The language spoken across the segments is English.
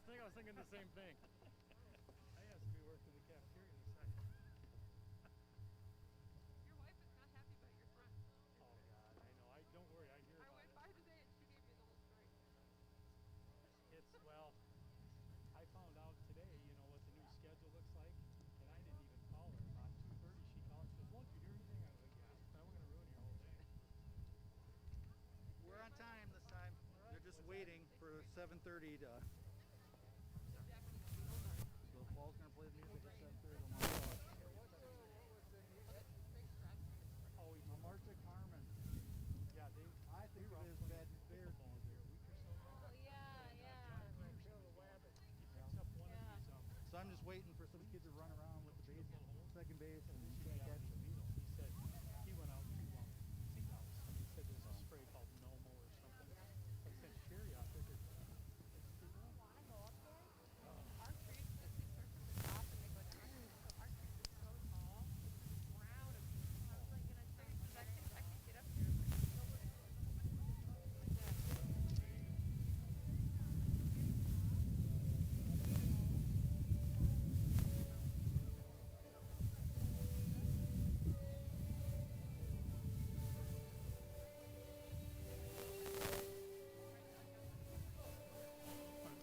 thing. I was thinking the same thing. I asked to be worked in the cafeteria this second. Your wife is not happy about your front. Oh God, I know. Don't worry. I hear I about went by today and she gave me the whole story. it. Well, I found out today, what the new schedule looks like, and I didn't even call her. About 2:30, she called. She goes, "Well, did you hear anything?" I was like, "Yeah." Now we're gonna ruin your whole day. We're on time this time. They're just waiting for 7:30 to. So Paul's gonna play the music at 7:30. Oh, we do. Marta Carmen. Yeah, I think we were it is playing bad Bears pickleball here a week or so ago. Oh, yeah, yeah. John Peterson was going. He picks up one of these. So I'm just waiting for some kids to run around with the base, second base, and you He can't catch the needle. He said he went out to see house. And he said there's a spray called Nomo or something. I said Sherry out there. Our trees, they start from the top and they go down. So our trees are so tall, brown and beautiful. I was like, and I can get up there, but it's still like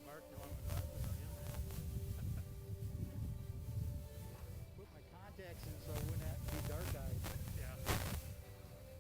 Mark, you want me to put my contacts in so I wouldn't have to be dark-eyed. Yeah. Keep standing, you guys.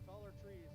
Taller trees.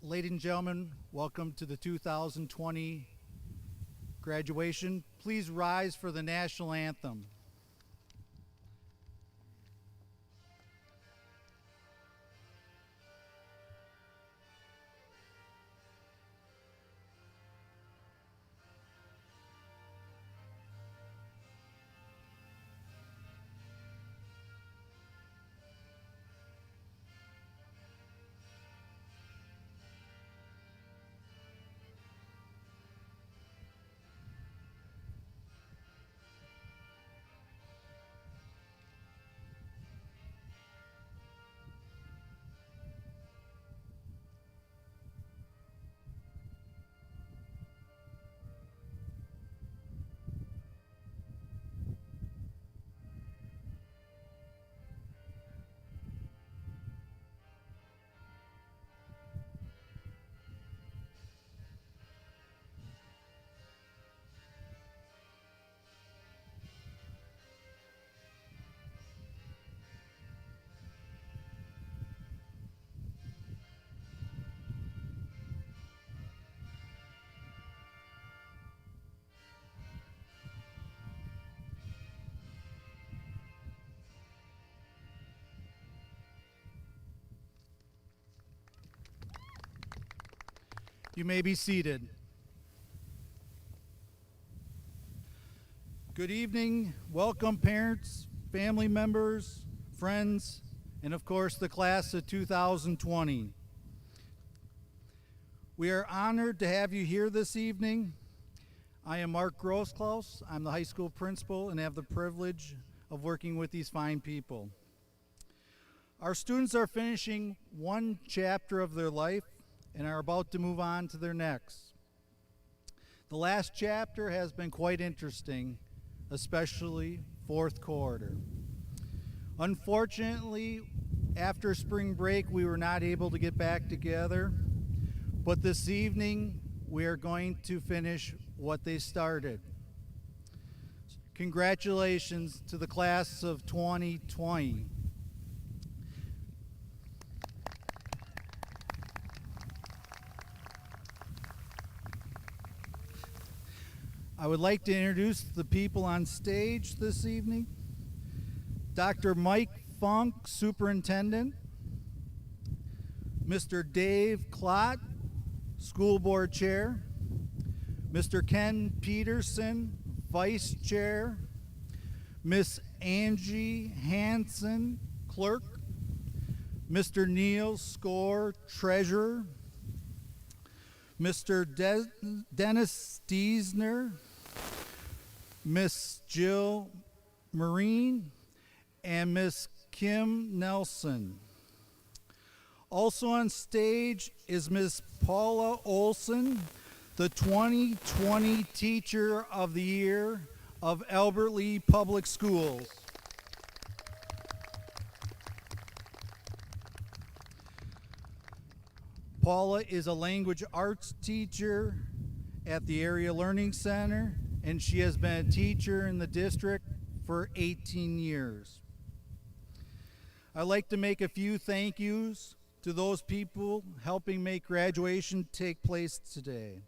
Ladies and gentlemen, welcome to the 2020 graduation. Please rise for the national anthem. You may be seated. Good evening. Welcome, parents, family members, friends, and of course, the class of 2020. We are honored to have you here this evening. I am Mark Grossklaus. I'm the high school principal and have the privilege of working with these fine people. Our students are finishing one chapter of their life and are about to move on to their next. The last chapter has been quite interesting, especially fourth quarter. Unfortunately, after spring break, we were not able to get back together, but this evening, we are going to finish what they started. Congratulations to the class of 2020. I would like to introduce the people on stage this evening. Dr. Mike Funk, Superintendent. Mr. Dave Klott, School Board Chair. Mr. Ken Peterson, Vice Chair. Miss Angie Hansen, Clerk. Mr. Neil Score, Treasurer. Mr. Dennis Stiesner, Miss Jill Marine, and Miss Kim Nelson. Also on stage is Miss Paula Olson, the 2020 Teacher of the Year of Albert Lee Public Schools. Paula is a language arts teacher at the Area Learning Center, and she has been a teacher in the district for 18 years. I'd like to make a few thank yous to those people helping make graduation take place today.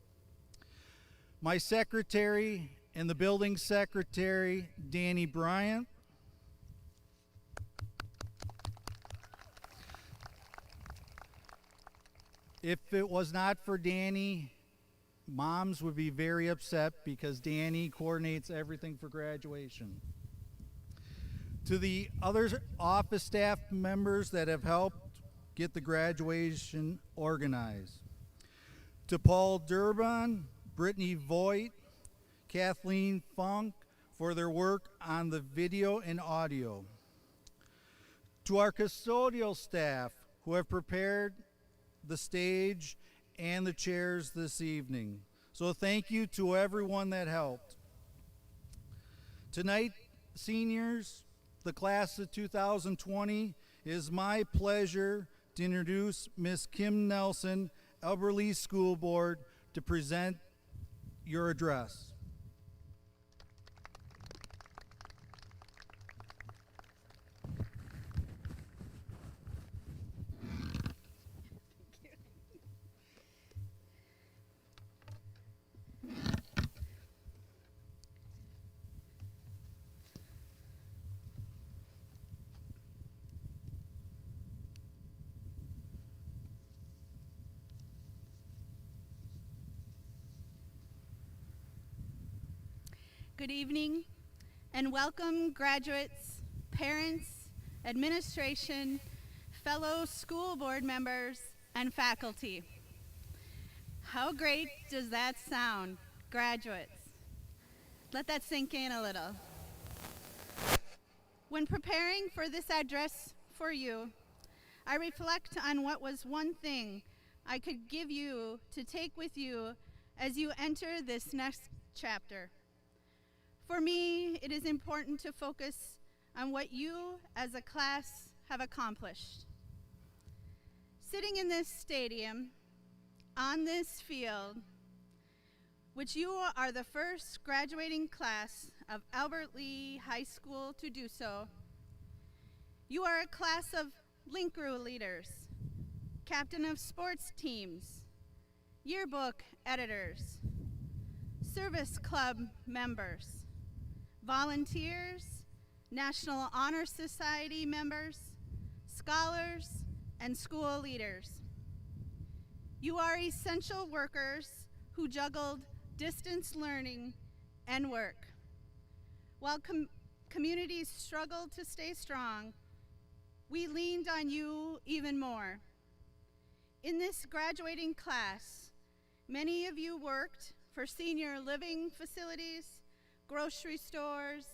My secretary and the building secretary, Danny Bryant. If it was not for Danny, moms would be very upset because Danny coordinates everything for graduation. To the other office staff members that have helped get the graduation organized. To Paul Durbin, Brittany Voigt, Kathleen Funk for their work on the video and audio. To our custodial staff who have prepared the stage and the chairs this evening. So thank you to everyone that helped. Tonight, seniors, the class of 2020, it is my pleasure to introduce Miss Kim Nelson, Albert Lee School Board, to present your address. Good evening and welcome graduates, parents, administration, fellow school board members, and faculty. How great does that sound, graduates? Let that sink in a little. When preparing for this address for you, I reflect on what was one thing I could give you to take with you as you enter this next chapter. For me, it is important to focus on what you as a class have accomplished. Sitting in this stadium, on this field, which you are the first graduating class of Albert Lee High School to do so, you are a class of link crew leaders, captain of sports teams, yearbook editors, service club members, volunteers, National Honor Society members, scholars, and school leaders. You are essential workers who juggled distance learning and work. While communities struggled to stay strong, we leaned on you even more. In this graduating class, many of you worked for senior living facilities, grocery stores,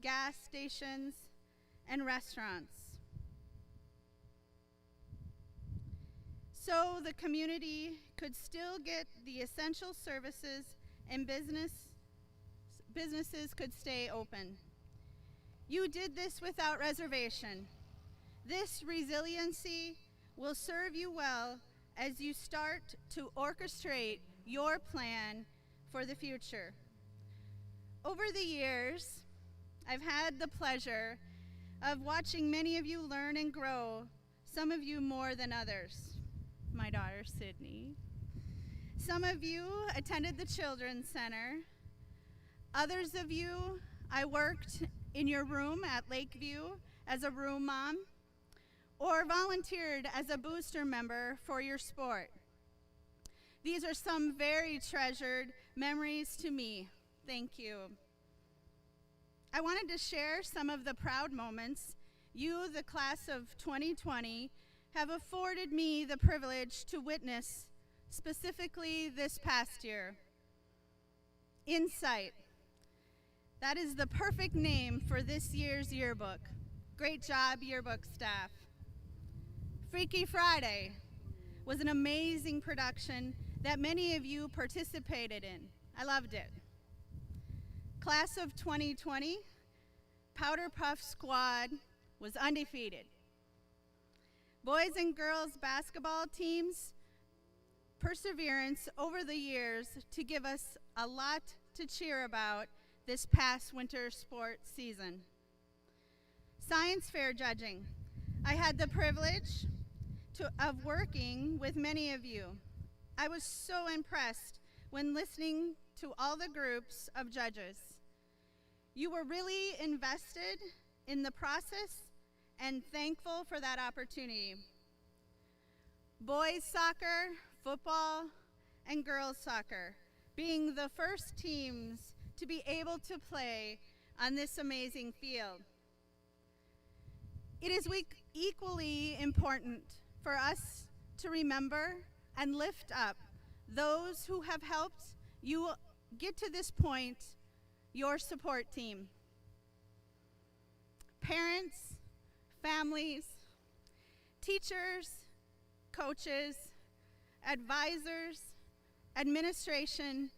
gas stations, and restaurants. So the community could still get the essential services and businesses could stay open. You did this without reservation. This resiliency will serve you well as you start to orchestrate your plan for the future. Over the years, I've had the pleasure of watching many of you learn and grow, some of you more than others. My daughter, Sydney. Some of you attended the Children's Center. Others of you, I worked in your room at Lakeview as a room mom, or volunteered as a booster member for your sport. These are some very treasured memories to me. Thank you. I wanted to share some of the proud moments you, the class of 2020, have afforded me the privilege to witness, specifically this past year. Insight. That is the perfect name for this year's yearbook. Great job, yearbook staff. Freaky Friday was an amazing production that many of you participated in. I loved it. Class of 2020, Powder Puff Squad was undefeated. Boys and girls basketball teams' perseverance over the years to give us a lot to cheer about this past winter sports season. Science fair judging. I had the privilege of working with many of you. I was so impressed when listening to all the groups of judges. You were really invested in the process and thankful for that opportunity. Boys soccer, football, and girls soccer being the first teams to be able to play on this amazing field. It is equally important for us to remember and lift up those who have helped you get to this point, your support team. Parents, families, teachers, coaches, advisors, administration,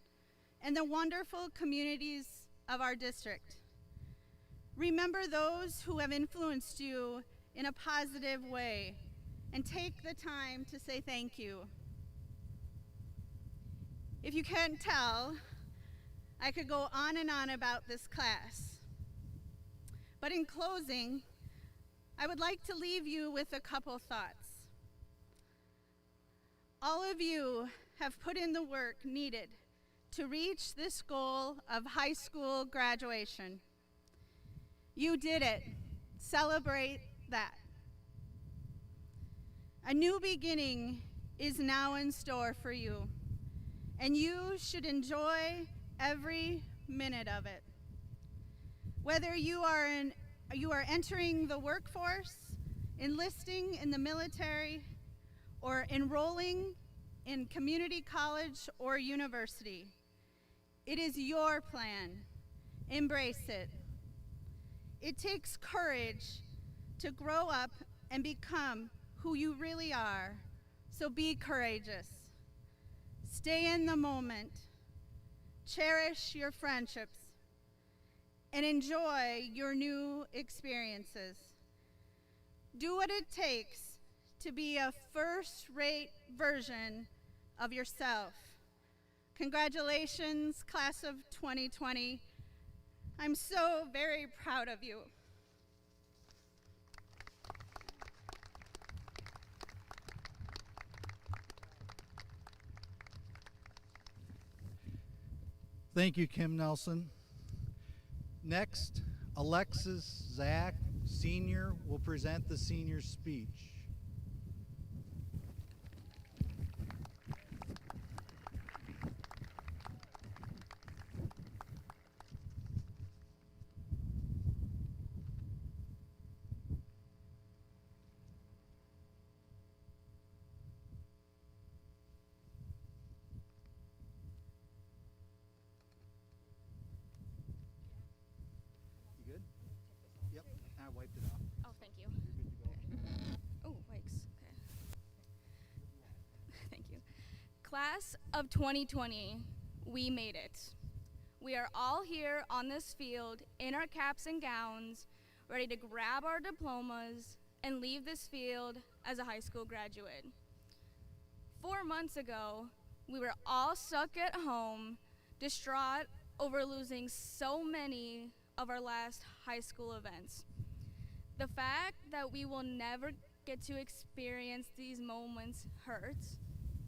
and the wonderful communities of our district. Remember those who have influenced you in a positive way and take the time to say thank you. If you can't tell, I could go on and on about this class. But in closing, I would like to leave you with a couple thoughts. All of you have put in the work needed to reach this goal of high school graduation. You did it. Celebrate that. A new beginning is now in store for you, and you should enjoy every minute of it. Whether you are entering the workforce, enlisting in the military, or enrolling in community college or university, it is your plan. Embrace it. It takes courage to grow up and become who you really are, so be courageous. Stay in the moment. Cherish your friendships and enjoy your new experiences. Do what it takes to be a first-rate version of yourself. Congratulations, class of 2020. I'm so very proud of you. Thank you, Kim Nelson. Next, Alexis Zach, senior, will present the senior speech. Thank you. You're good to go. Oh, mics. Okay. Thank you. Class of 2020, we made it. We are all here on this field in our caps and gowns, ready to grab our diplomas and leave this field as a high school graduate. 4 months ago, we were all stuck at home, distraught over losing so many of our last high school events. The fact that we will never get to experience these moments hurts,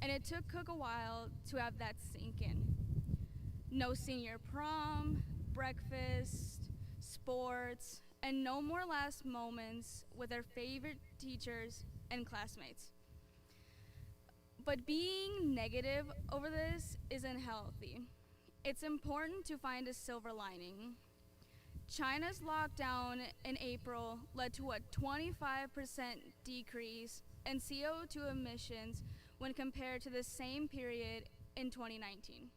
and it took Cook a while to have that sink in. No senior prom, breakfast, sports, and no more last moments with our favorite teachers and classmates. But being negative over this isn't healthy. It's important to find a silver lining. China's lockdown in April led to a 25% decrease in CO2 emissions when compared to the same period in 2019.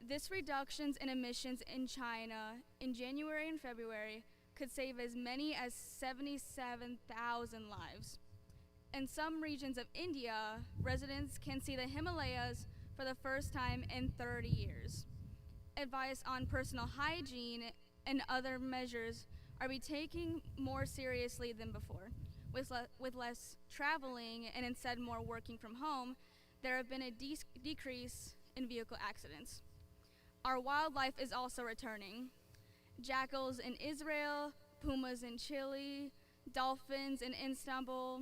This reductions in emissions in China in January and February could save as many as 77,000 lives. In some regions of India, residents can see the Himalayas for the first time in 30 years. Advice on personal hygiene and other measures are being taken more seriously than before. With less traveling and instead more working from home, there have been a decrease in vehicle accidents. Our wildlife is also returning. Jackals in Israel, pumas in Chile, dolphins in Istanbul,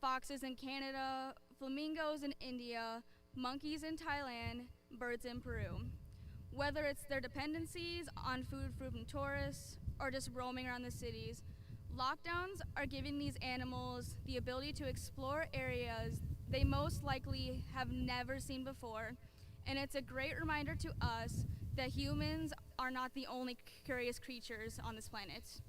foxes in Canada, flamingos in India, monkeys in Thailand, birds in Peru. Whether it's their dependencies on food from tourists or just roaming around the cities, lockdowns are giving these animals the ability to explore areas they most likely have never seen before, and it's a great reminder to us that humans are not the only curious creatures on this planet.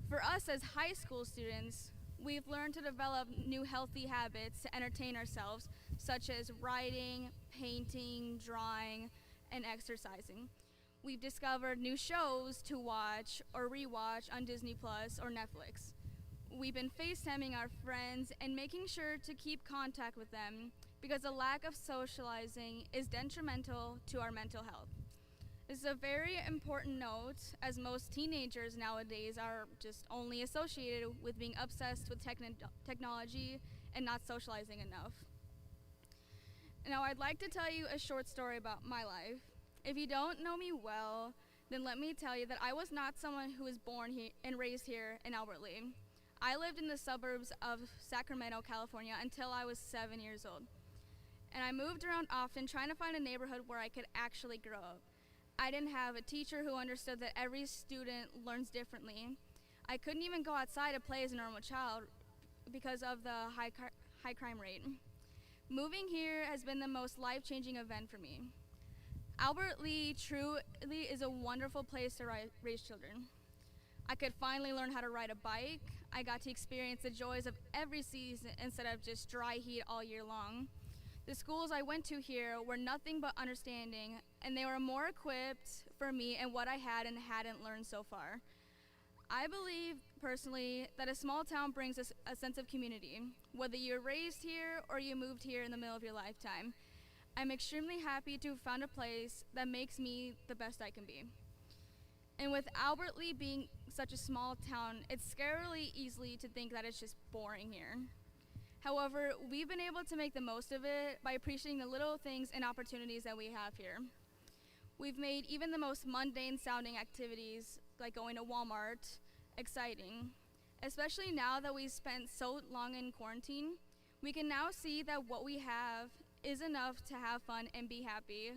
For us as high school students, we've learned to develop new healthy habits to entertain ourselves, such as writing, painting, drawing, and exercising. We've discovered new shows to watch or rewatch on Disney Plus or Netflix. We've been FaceTiming our friends and making sure to keep contact with them because a lack of socializing is detrimental to our mental health. This is a very important note, as most teenagers nowadays are just only associated with being obsessed with technology and not socializing enough. Now, I'd like to tell you a short story about my life. If you don't know me well, then let me tell you that I was not someone who was born here and raised here in Albert Lea. I lived in the suburbs of Sacramento, California until I was 7 years old. And I moved around often trying to find a neighborhood where I could actually grow up. I didn't have a teacher who understood that every student learns differently. I couldn't even go outside to play as a normal child because of the high crime rate. Moving here has been the most life-changing event for me. Albert Lea truly is a wonderful place to raise children. I could finally learn how to ride a bike. I got to experience the joys of every season instead of just dry heat all year long. The schools I went to here were nothing but understanding, and they were more equipped for me and what I had and hadn't learned so far. I believe, personally, that a small town brings us a sense of community, whether you're raised here or you moved here in the middle of your lifetime. I'm extremely happy to have found a place that makes me the best I can be. And with Albert Lea being such a small town, it's scarily easy to think that it's just boring here. However, we've been able to make the most of it by appreciating the little things and opportunities that we have here. We've made even the most mundane sounding activities, like going to Walmart, exciting. Especially now that we've spent so long in quarantine, we can now see that what we have is enough to have fun and be happy.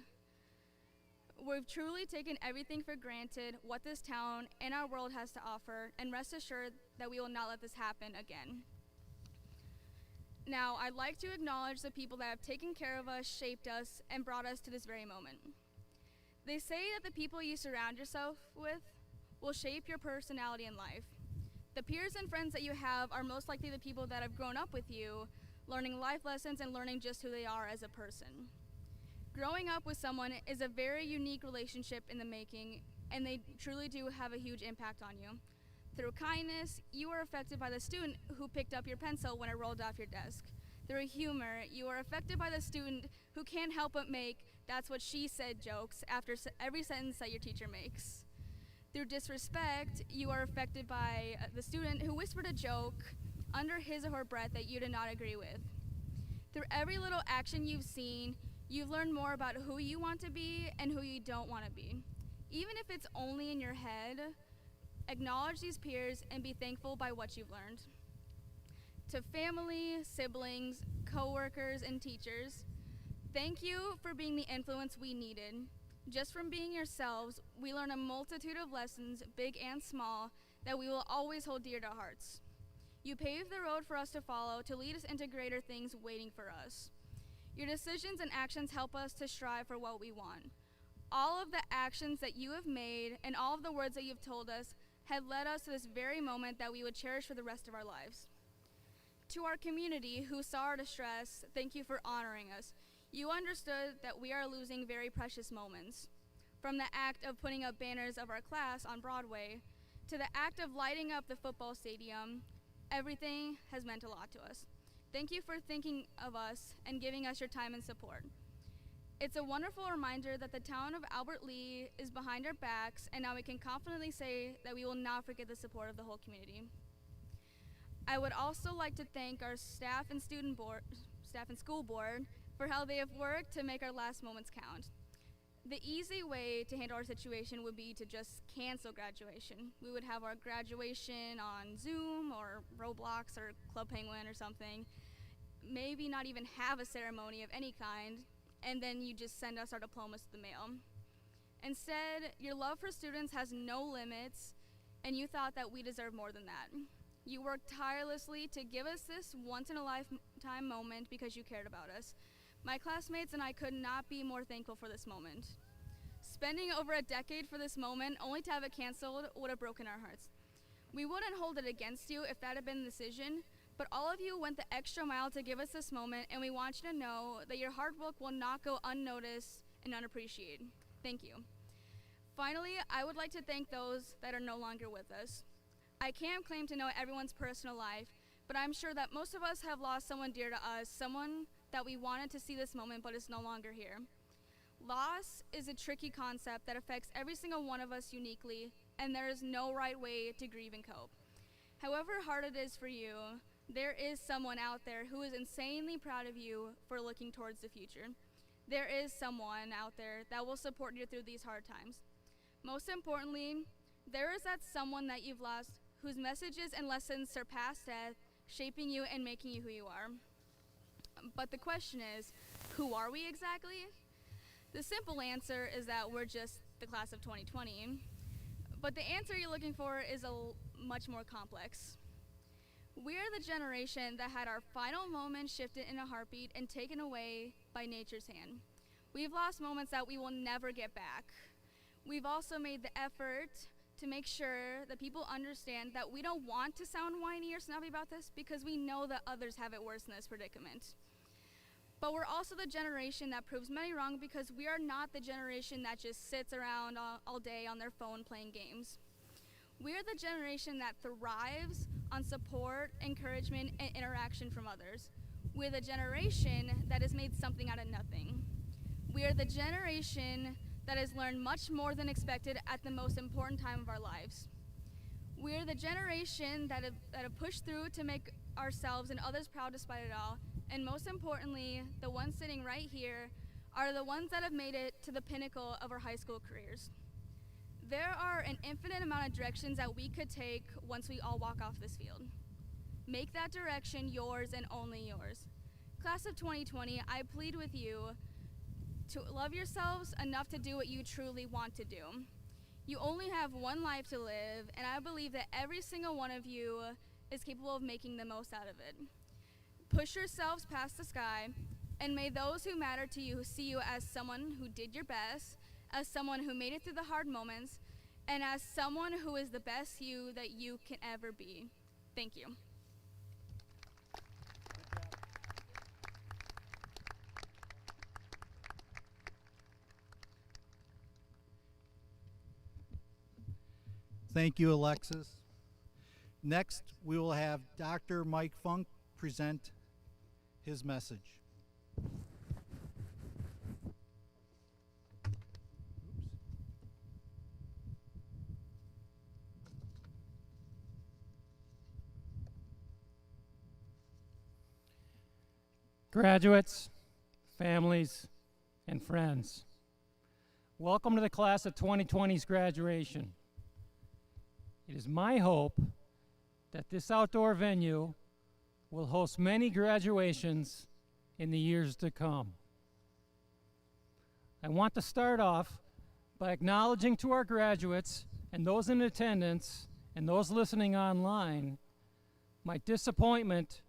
We've truly taken everything for granted, what this town and our world has to offer, and rest assured that we will not let this happen again. Now, I'd like to acknowledge the people that have taken care of us, shaped us, and brought us to this very moment. They say that the people you surround yourself with will shape your personality in life. The peers and friends that you have are most likely the people that have grown up with you, learning life lessons and learning just who they are as a person. Growing up with someone is a very unique relationship in the making, and they truly do have a huge impact on you. Through kindness, you are affected by the student who picked up your pencil when it rolled off your desk. Through humor, you are affected by the student who can't help but make "that's what she said" jokes after every sentence that your teacher makes. Through disrespect, you are affected by the student who whispered a joke under his or her breath that you did not agree with. Through every little action you've seen, you've learned more about who you want to be and who you don't want to be. Even if it's only in your head, acknowledge these peers and be thankful by what you've learned. To family, siblings, coworkers, and teachers, thank you for being the influence we needed. Just from being yourselves, we learn a multitude of lessons, big and small, that we will always hold dear to our hearts. You paved the road for us to follow to lead us into greater things waiting for us. Your decisions and actions help us to strive for what we want. All of the actions that you have made and all of the words that you've told us have led us to this very moment that we would cherish for the rest of our lives. To our community who saw our distress, thank you for honoring us. You understood that we are losing very precious moments. From the act of putting up banners of our class on Broadway to the act of lighting up the football stadium, everything has meant a lot to us. Thank you for thinking of us and giving us your time and support. It's a wonderful reminder that the town of Albert Lea is behind our backs, and now we can confidently say that we will not forget the support of the whole community. I would also like to thank our staff and school board for how they have worked to make our last moments count. The easy way to handle our situation would be to just cancel graduation. We would have our graduation on Zoom or Roblox or Club Penguin or something. Maybe not even have a ceremony of any kind, and then you just send us our diplomas to the mail. Instead, your love for students has no limits, and you thought that we deserve more than that. You worked tirelessly to give us this once-in-a-lifetime moment because you cared about us. My classmates and I could not be more thankful for this moment. Spending over a decade for this moment only to have it canceled would have broken our hearts. We wouldn't hold it against you if that had been the decision, but all of you went the extra mile to give us this moment, and we want you to know that your hard work will not go unnoticed and unappreciated. Thank you. Finally, I would like to thank those that are no longer with us. I can't claim to know everyone's personal life, but I'm sure that most of us have lost someone dear to us, someone that we wanted to see this moment but is no longer here. Loss is a tricky concept that affects every single one of us uniquely, and there is no right way to grieve and cope. However hard it is for you, there is someone out there who is insanely proud of you for looking towards the future. There is someone out there that will support you through these hard times. Most importantly, there is that someone that you've lost whose messages and lessons surpass death, shaping you and making you who you are. But the question is, who are we exactly? The simple answer is that we're just the class of 2020. But the answer you're looking for is much more complex. We're the generation that had our final moment shifted in a heartbeat and taken away by nature's hand. We've lost moments that we will never get back. We've also made the effort to make sure that people understand that we don't want to sound whiny or snobby about this because we know that others have it worse in this predicament. But we're also the generation that proves many wrong because we are not the generation that just sits around all day on their phone playing games. We're the generation that thrives on support, encouragement, and interaction from others. We're the generation that has made something out of nothing. We are the generation that has learned much more than expected at the most important time of our lives. We're the generation that have pushed through to make ourselves and others proud despite it all. And most importantly, the ones sitting right here are the ones that have made it to the pinnacle of our high school careers. There are an infinite amount of directions that we could take once we all walk off this field. Make that direction yours and only yours. Class of 2020, I plead with you to love yourselves enough to do what you truly want to do. You only have one life to live, and I believe that every single one of you is capable of making the most out of it. Push yourselves past the sky, and may those who matter to you see you as someone who did your best, as someone who made it through the hard moments, and as someone who is the best you that you can ever be. Thank you. Thank you, Alexis. Next, we will have Dr. Mike Funk present his message. Graduates, families, and friends, welcome to the class of 2020's graduation. It is my hope that this outdoor venue will host many graduations in the years to come. I want to start off by acknowledging to our graduates and those in attendance and those listening online my disappointment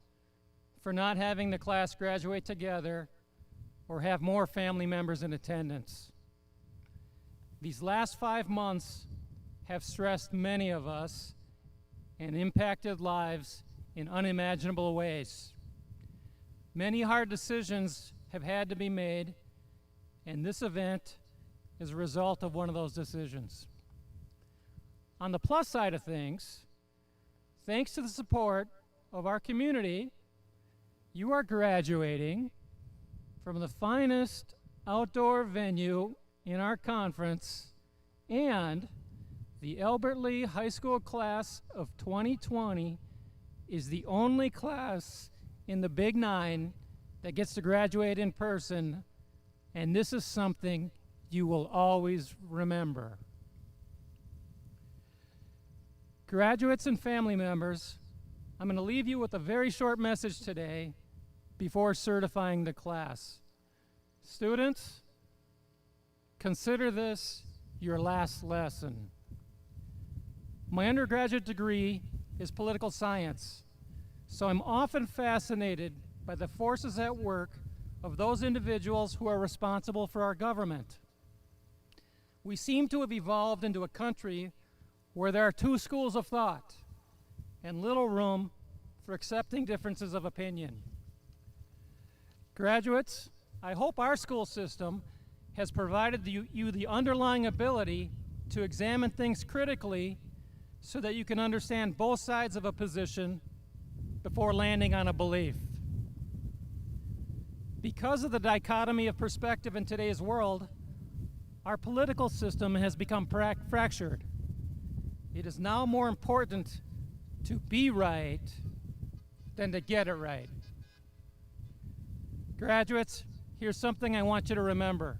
for not having the class graduate together or have more family members in attendance. These last 5 months have stressed many of us and impacted lives in unimaginable ways. Many hard decisions have had to be made, and this event is a result of one of those decisions. On the plus side of things, thanks to the support of our community, you are graduating from the finest outdoor venue in our conference, and the Albert Lee High School class of 2020 is the only class in the Big Nine that gets to graduate in person, and this is something you will always remember. Graduates and family members, I'm going to leave you with a very short message today before certifying the class. Students, consider this your last lesson. My undergraduate degree is political science, so I'm often fascinated by the forces at work of those individuals who are responsible for our government. We seem to have evolved into a country where there are two schools of thought and little room for accepting differences of opinion. Graduates, I hope our school system has provided you the underlying ability to examine things critically so that you can understand both sides of a position before landing on a belief. Because of the dichotomy of perspective in today's world, our political system has become fractured. It is now more important to be right than to get it right. Graduates, here's something I want you to remember.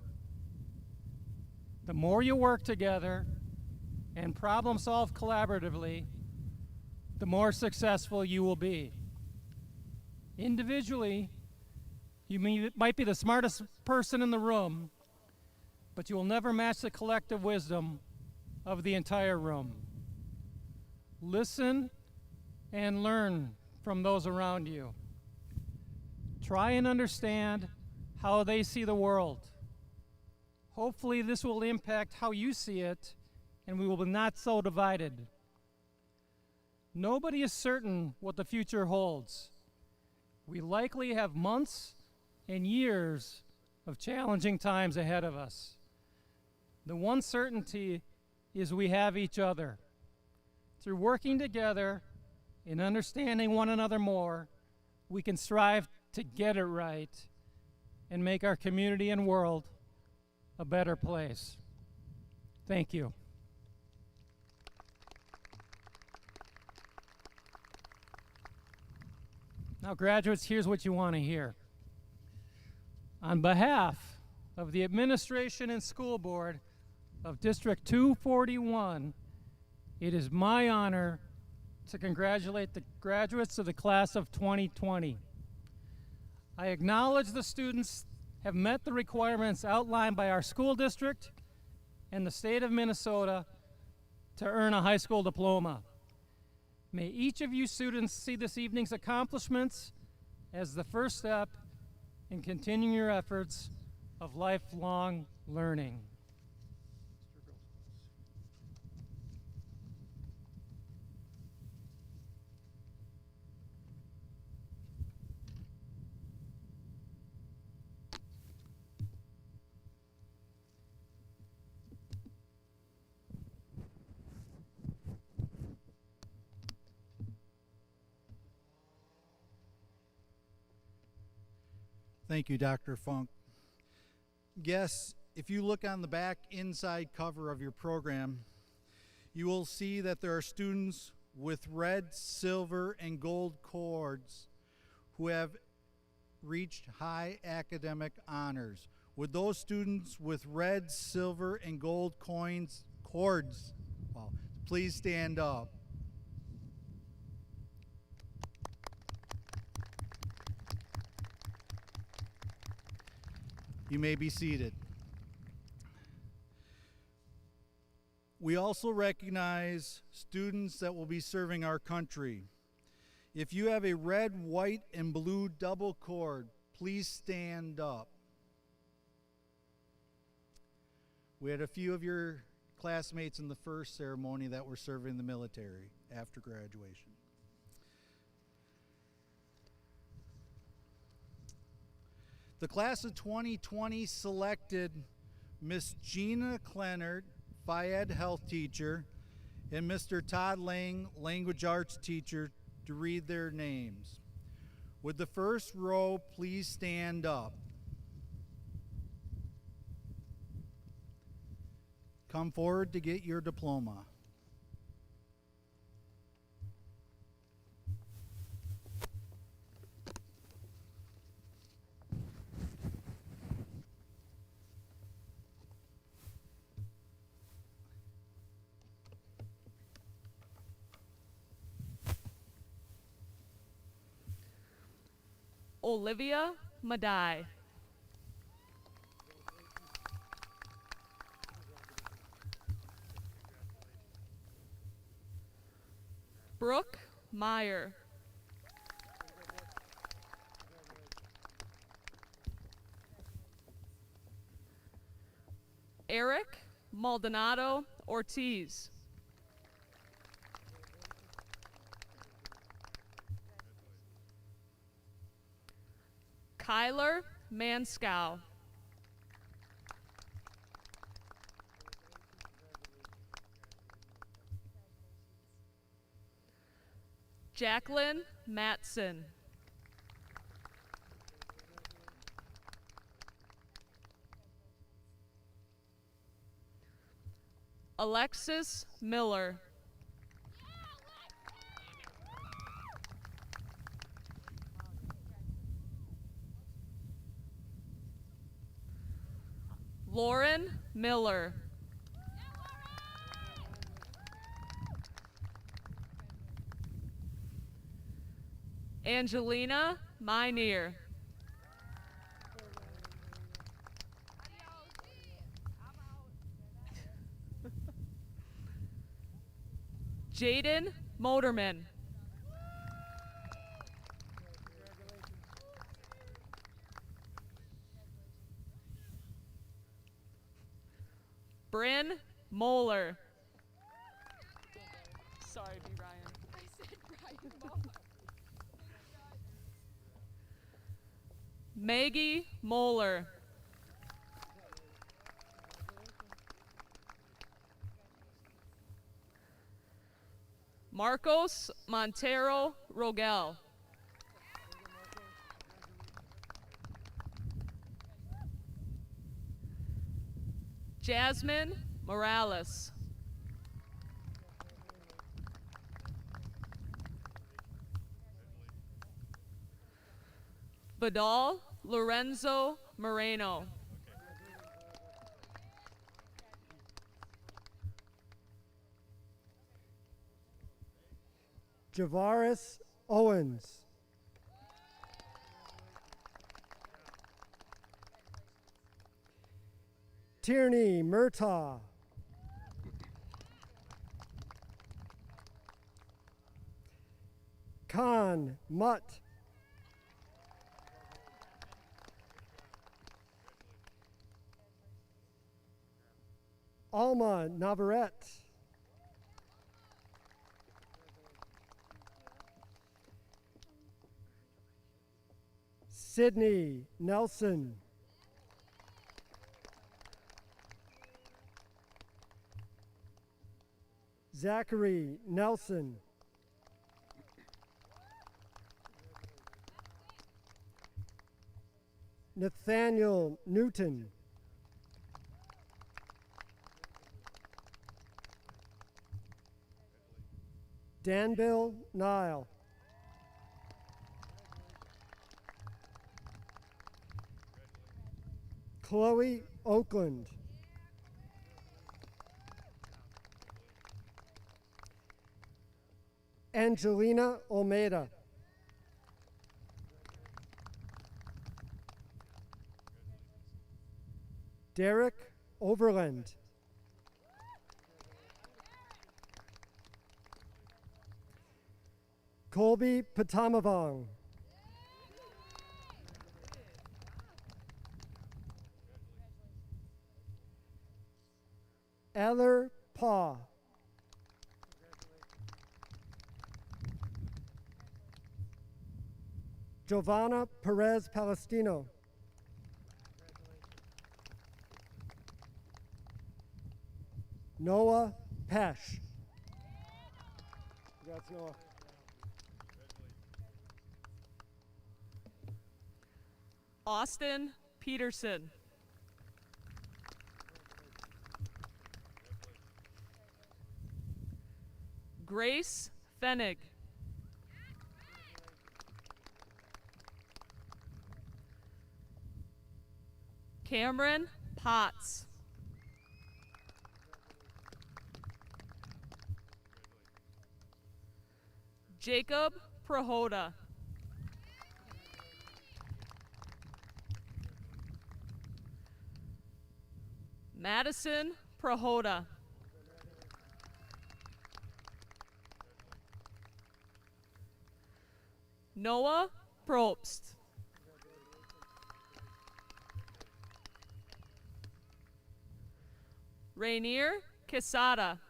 The more you work together and problem solve collaboratively, the more successful you will be. Individually, you might be the smartest person in the room, but you will never match the collective wisdom of the entire room. Listen and learn from those around you. Try and understand how they see the world. Hopefully this will impact how you see it, and we will be not so divided. Nobody is certain what the future holds. We likely have months and years of challenging times ahead of us. The one certainty is we have each other. Through working together and understanding one another more, we can strive to get it right and make our community and world a better place. Thank you. Now, graduates, here's what you want to hear. On behalf of the administration and school board of District 241, it is my honor to congratulate the graduates of the class of 2020. I acknowledge the students have met the requirements outlined by our school district and the state of Minnesota to earn a high school diploma. May each of you students see this evening's accomplishments as the first step in continuing your efforts of lifelong learning. Thank you, Dr. Funk. Guests, if you look on the back inside cover of your program, you will see that there are students with red, silver, and gold cords who have reached high academic honors. Would those students with red, silver, and gold cords, please stand up? You may be seated. We also recognize students that will be serving our country. If you have a red, white, and blue double cord, please stand up. We had a few of your classmates in the first ceremony that were serving the military after graduation. The class of 2020 selected Miss Gina Clennard, Phy-Ed health teacher, and Mr. Todd Lang, language arts teacher, to read their names. Would the first row please stand up? Come forward to get your diploma. Olivia Madai. Brooke Meyer. Eric Maldonado Ortiz. Kyler Manskow. Jacqueline Matson. Alexis Miller. Lauren Miller. Angelina Minear. Jaden Motorman. Bryn Moeller. Sorry, B. Ryan. I said Brian Moeller. Maggie Moeller. Marcos Montero Rogel. Jasmine Morales. Vidal Lorenzo Moreno. Javaris Owens. Tierney Murtaugh. Khan Mutt. Alma Navarrete. Sydney Nelson. Zachary Nelson. Nathaniel Newton. Danville Nile. Chloe Oakland. Angelina Almeida. Derek Overland. Colby Patamavong. Eller Paw. Giovanna Perez Palestino. Noah Pesh. Congrats, Noah. Austin Peterson. Grace Fenig. Cameron Potts. Jacob Prohoda. Madison Prohoda. Noah Probst. Rainier Quesada.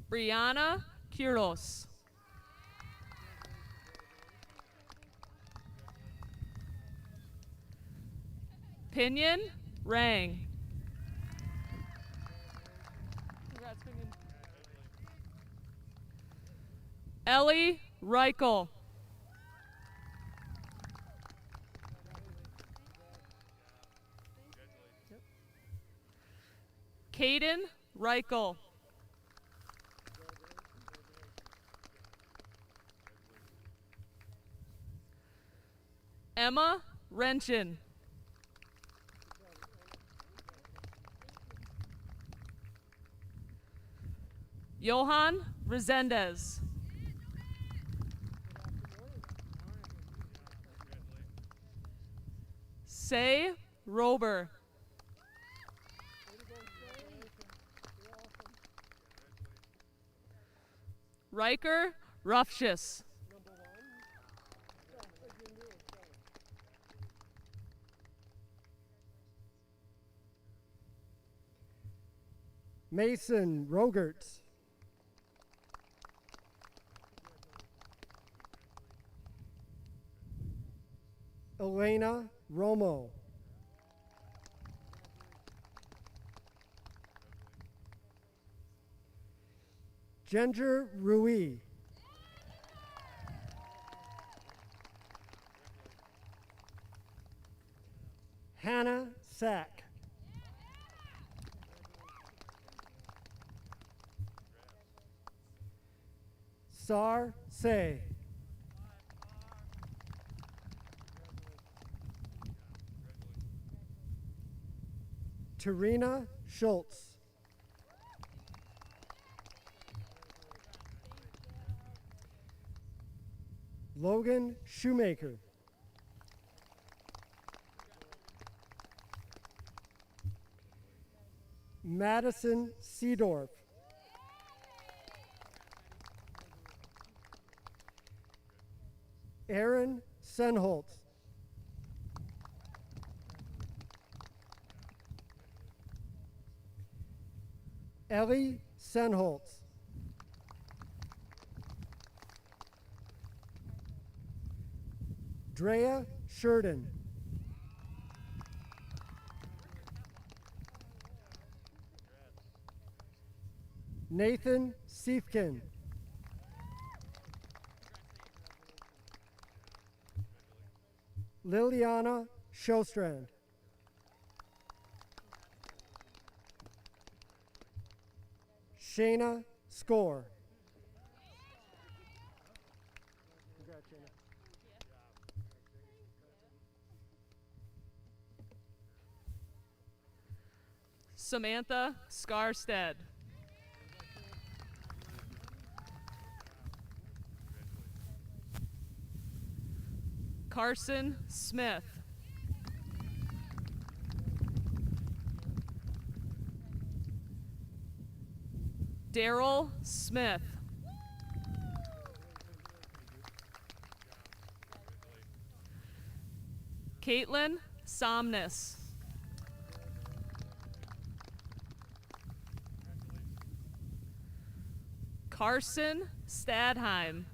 Brianna Quiros. Pinion Rang. Congrats, Pinion. Ellie Reichel. Caden Reichel. Emma Renchin. Johan Resendez. Say Rober. Riker Rufshis. Mason Rogerts. Elena Romo. Ginger Rui. Hannah Sack. Sar Say. Tarina Schultz. Logan Shoemaker. Madison Seedorf. Aaron Senholtz. Ellie Senholtz. Drea Sheridan. Nathan Siefkin. Liliana Shostrand. Shayna Score. Samantha Skarstead. Carson Smith. Daryl Smith. Caitlin Somnus. Carson Stadheim.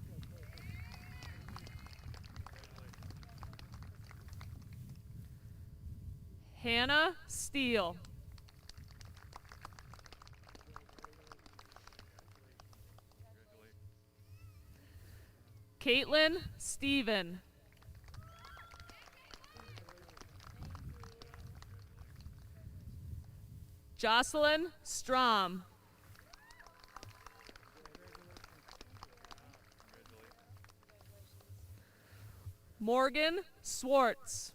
Hannah Steele. Caitlin Steven. Jocelyn Strom. Morgan Swartz.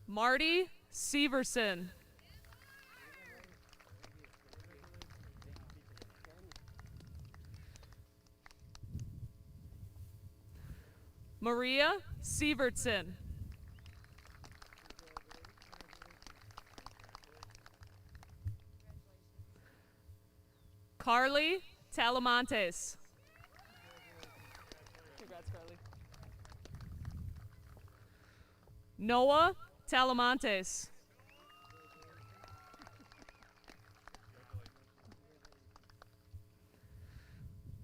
Marty Severson. Maria Severtson. Carly Talamontes. Congrats, Carly. Noah Talamontes.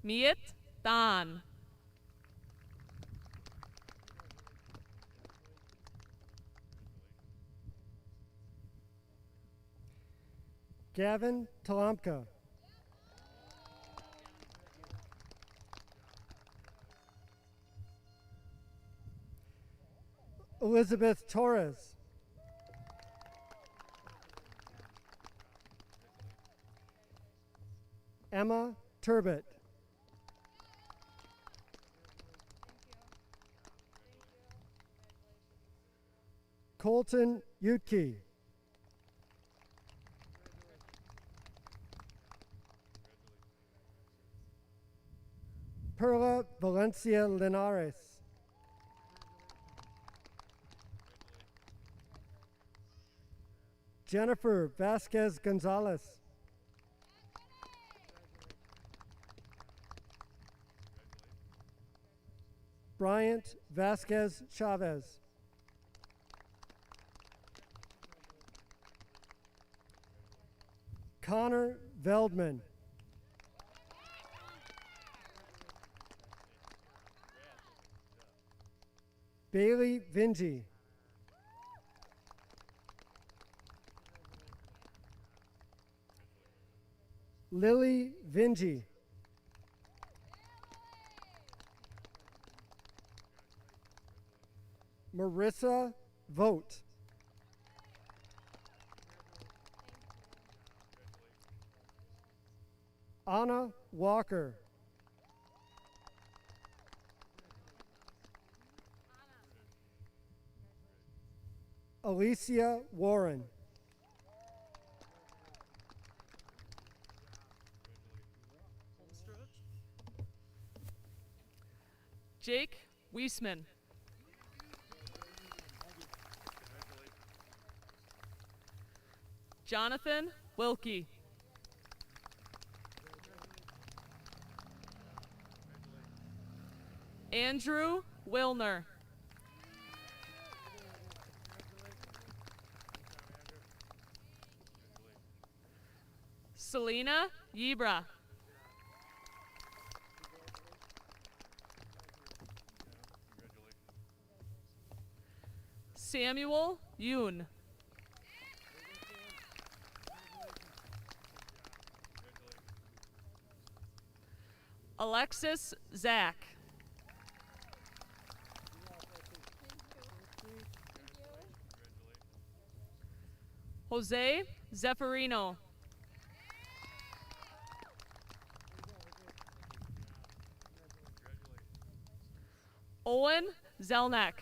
Miet Dan. Gavin Talamka. Elizabeth Torres. Emma Turbot. Colton Utke. Perla Valencia Linares. Jennifer Vasquez Gonzalez. Bryant Vasquez Chavez. Connor Veldman. Bailey Vingy. Lily Vingy. Marissa Vogt. Anna Walker. Alicia Warren. Jake Wiesman. Jonathan Wilkie. Andrew Wilner. Selena Yebra. Samuel Yoon. Alexis Zach. Jose Zeffirino. Owen Zelnek.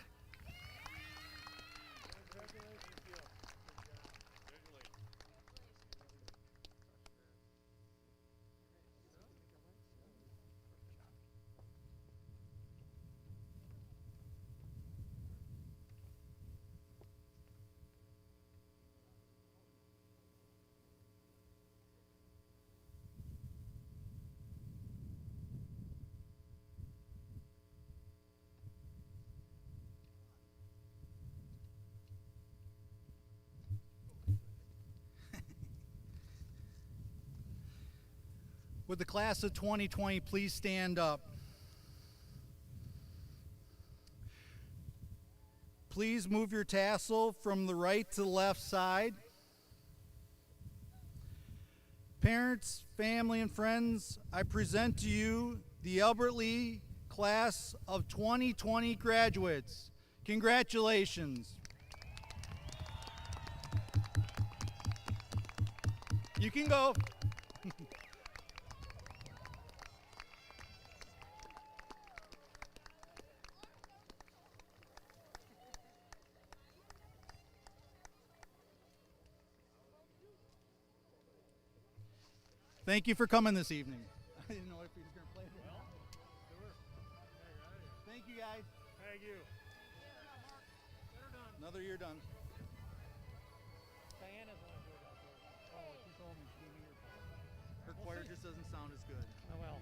Would the class of 2020 please stand up? Please move your tassel from the right to the left side. Parents, family, and friends, I present to you the Albert Lee class of 2020 graduates. Congratulations. You can go. Thank you for coming this evening. I didn't know if he was going to play it. Well, sure. Thank you, guys. Thank you. Another year done. Diana's not good out there. Oh, she told me she gave me her phone. Her choir just doesn't sound as good. Oh, well.